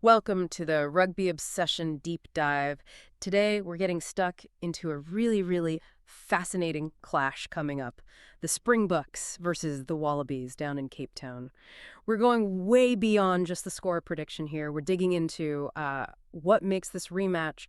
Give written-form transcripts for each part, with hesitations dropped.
Welcome to the Rugby Obsession Deep Dive. Today, we're getting stuck into a really fascinating clash coming up. The Springboks versus the Wallabies down in Cape Town. We're going way beyond just the score prediction here. We're digging into what makes this rematch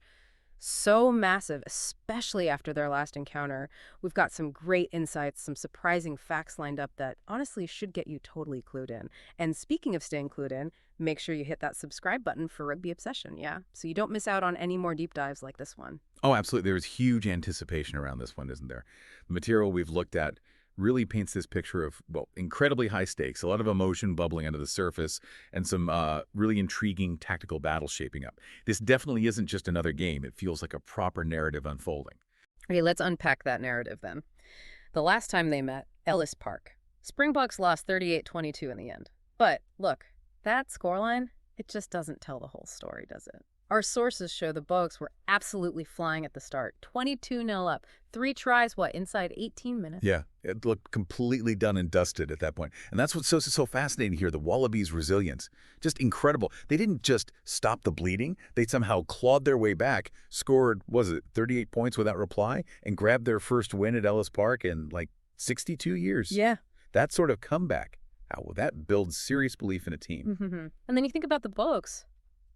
so massive, especially after their last encounter. We've got some great insights, some surprising facts lined up that honestly should get you totally clued in. And speaking of staying clued in, make sure you hit that subscribe button for Rugby Obsession, so you don't miss out on any more deep dives like this one. Oh, absolutely. There's huge anticipation around this one, isn't there? The material we've looked at really paints this picture of, well, incredibly high stakes, a lot of emotion bubbling under the surface, and some really intriguing tactical battles shaping up. This definitely isn't just another game. It feels like a proper narrative unfolding. Okay, let's unpack that narrative then. The last time they met, Ellis Park. Springboks lost 38-22 in the end. But look, that scoreline, it just doesn't tell the whole story, does it? Our sources show the Boks were absolutely flying at the start. 22-0 up. 3 tries, inside 18 minutes? Yeah, it looked completely done and dusted at that point. And that's what's so fascinating here, the Wallabies' resilience. Just incredible. They didn't just stop the bleeding. They somehow clawed their way back, scored, 38 points without reply, and grabbed their first win at Ellis Park in, 62 years. Yeah. That sort of comeback, well, that builds serious belief in a team. Mm-hmm. And then you think about the Boks.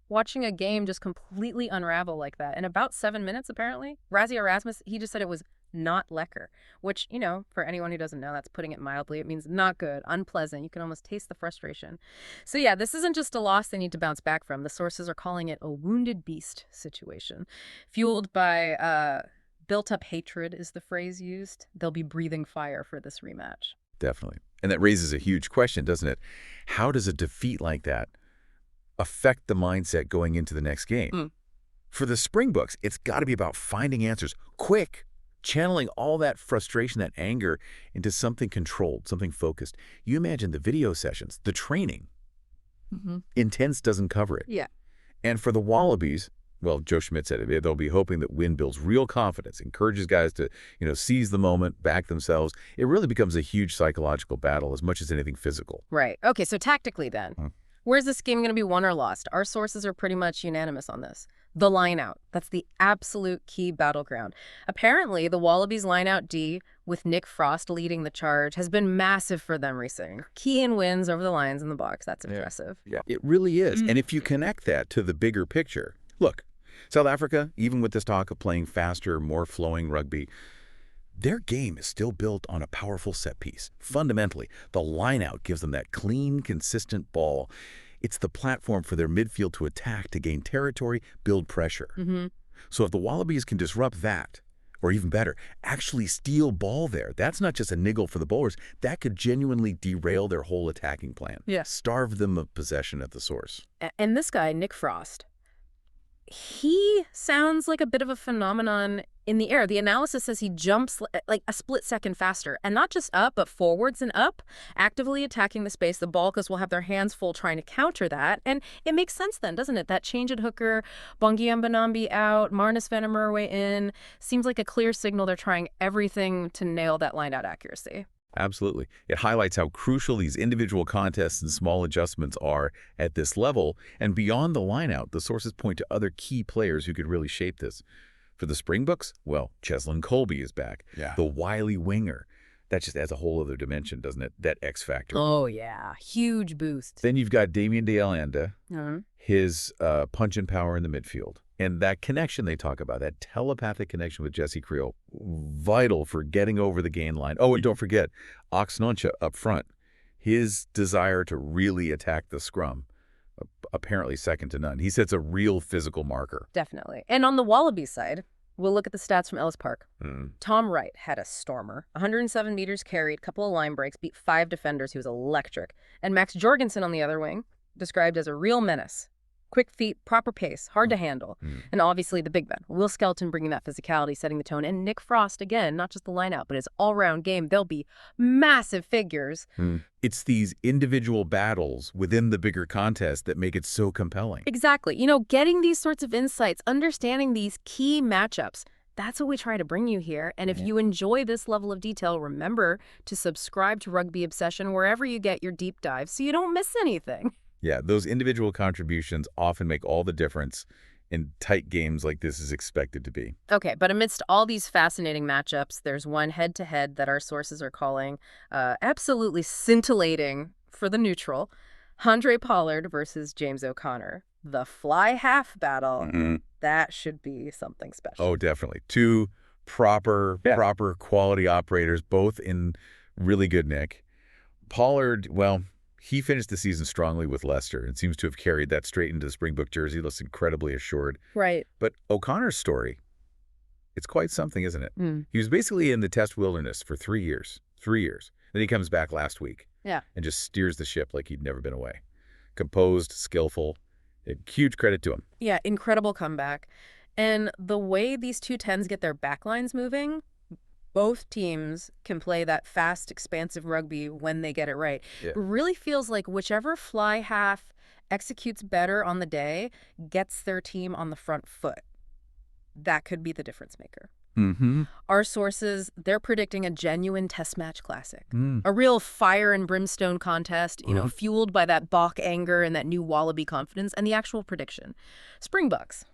Watching a game just completely unravel like that. In about 7 minutes, apparently, Rassie Erasmus, he just said it was not lekker, which, for anyone who doesn't know, that's putting it mildly. It means not good, unpleasant. You can almost taste the frustration. So yeah, this isn't just a loss they need to bounce back from. The sources are calling it a wounded beast situation. Fueled by built-up hatred is the phrase used. They'll be breathing fire for this rematch. Definitely. And that raises a huge question, doesn't it? How does a defeat like that affect the mindset going into the next game? For the Springboks, it's got to be about finding answers quick, channeling all that frustration, that anger into something controlled, something focused. You imagine the video sessions, the training. Intense doesn't cover it. Yeah. And for the Wallabies, well, Joe Schmidt said it, they'll be hoping that win builds real confidence, encourages guys to, seize the moment, back themselves. It really becomes a huge psychological battle as much as anything physical. Right. Okay, so tactically then, where's this game going to be won or lost? Our sources are pretty much unanimous on this. The lineout. That's the absolute key battleground. Apparently, the Wallabies lineout D, with Nick Frost leading the charge, has been massive for them recently. Key in wins over the Lions in the Boks. That's impressive. Yeah, it really is. And if you connect that to the bigger picture, look, South Africa, even with this talk of playing faster, more flowing rugby, their game is still built on a powerful set piece. Fundamentally, the lineout gives them that clean, consistent ball. It's the platform for their midfield to attack, to gain territory, build pressure. So if the Wallabies can disrupt that, or even better, actually steal ball there, that's not just a niggle for the bowlers. That could genuinely derail their whole attacking plan. Yeah. Starve them of possession at the source. And this guy, Nick Frost, he sounds like a bit of a phenomenon in the air. The analysis says he jumps like a split second faster, and not just up, but forwards and up, actively attacking the space. The Balkas will have their hands full trying to counter that. And it makes sense then, doesn't it? That change at hooker, Bongiam Banambi out, Marnus van der Merwe in, seems like a clear signal they're trying everything to nail that line-out accuracy. Absolutely. It highlights how crucial these individual contests and small adjustments are at this level. And beyond the lineout, the sources point to other key players who could really shape this. For the Springboks, well, Cheslin Kolbe is back. Yeah. The wily winger. That just adds a whole other dimension, doesn't it? That X factor. Oh, yeah. Huge boost. Then you've got Damien de Allende, his punch and power in the midfield. And that connection they talk about, that telepathic connection with Jesse Creel, vital for getting over the gain line. Oh, and don't forget, Oxnoncha up front. His desire to really attack the scrum, apparently second to none. He sets a real physical marker. Definitely. And on the Wallabies side, we'll look at the stats from Ellis Park. Tom Wright had a stormer. 107 meters carried, couple of line breaks, beat 5 defenders. He was electric. And Max Jorgensen on the other wing, described as a real menace. Quick feet, proper pace, hard to handle. And obviously the big men. Will Skelton bringing that physicality, setting the tone. And Nick Frost, again, not just the lineout, but his all-round game. They'll be massive figures. It's these individual battles within the bigger contest that make it so compelling. Exactly. Getting these sorts of insights, understanding these key matchups, that's what we try to bring you here. And if you enjoy this level of detail, remember to subscribe to Rugby Obsession wherever you get your deep dives so you don't miss anything. Yeah, those individual contributions often make all the difference in tight games like this is expected to be. Okay, but amidst all these fascinating matchups, there's one head-to-head that our sources are calling absolutely scintillating for the neutral. Handre Pollard versus James O'Connor. The fly half battle. That should be something special. Oh, definitely. Two proper quality operators, both in really good nick. Pollard, well, he finished the season strongly with Leicester and seems to have carried that straight into the Springbok jersey. Looks incredibly assured. Right. But O'Connor's story, it's quite something, isn't it? He was basically in the test wilderness for 3 years. 3 years. Then he comes back last week. Yeah. And just steers the ship like he'd never been away. Composed, skillful. Huge credit to him. Yeah, incredible comeback. And the way these two tens get their backlines moving, both teams can play that fast, expansive rugby when they get it right. Yeah. It really feels like whichever fly half executes better on the day gets their team on the front foot. That could be the difference maker. Our sources, they're predicting a genuine test match classic. A real fire and brimstone contest, fueled by that Bok anger and that new Wallaby confidence, and the actual prediction. Springboks.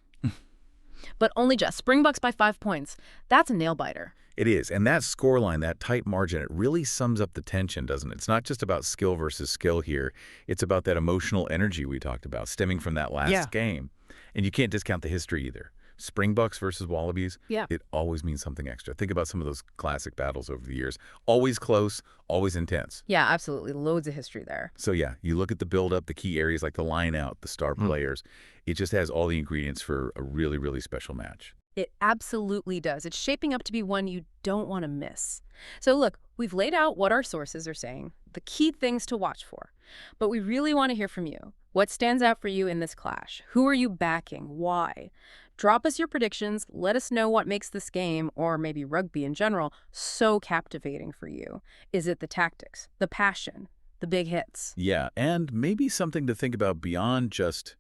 But only just. Springboks by 5 points. That's a nail-biter. It is. And that scoreline, that tight margin, it really sums up the tension, doesn't it? It's not just about skill versus skill here. It's about that emotional energy we talked about, stemming from that last game. And you can't discount the history either. Springboks versus Wallabies, it always means something extra. Think about some of those classic battles over the years. Always close, always intense. Yeah, absolutely. Loads of history there. So yeah, you look at the build-up, the key areas like the line-out, the star players. It just has all the ingredients for a really, really special match. It absolutely does. It's shaping up to be one you don't want to miss. So look, we've laid out what our sources are saying, the key things to watch for. But we really want to hear from you. What stands out for you in this clash? Who are you backing? Why? Drop us your predictions. Let us know what makes this game, or maybe rugby in general, so captivating for you. Is it the tactics, the passion, the big hits? Yeah, and maybe something to think about beyond just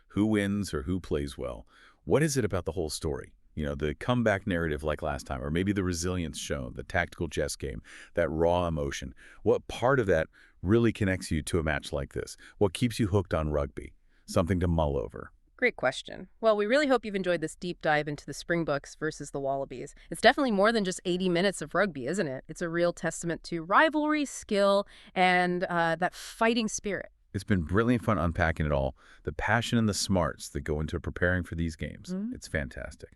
who wins or who plays well. What is it about the whole story? The comeback narrative like last time, or maybe the resilience shown, the tactical chess game, that raw emotion. What part of that really connects you to a match like this? What keeps you hooked on rugby? Something to mull over. Great question. Well, we really hope you've enjoyed this deep dive into the Springboks versus the Wallabies. It's definitely more than just 80 minutes of rugby, isn't it? It's a real testament to rivalry, skill, and that fighting spirit. It's been brilliant fun unpacking it all. The passion and the smarts that go into preparing for these games. It's fantastic.